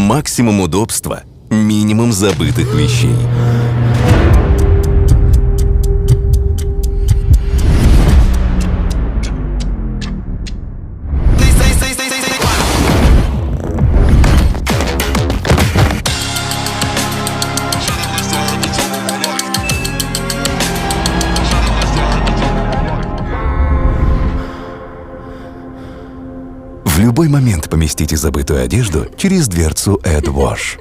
Максимум удобства, минимум забытых вещей. В любой момент поместите забытую одежду через дверцу AdWash.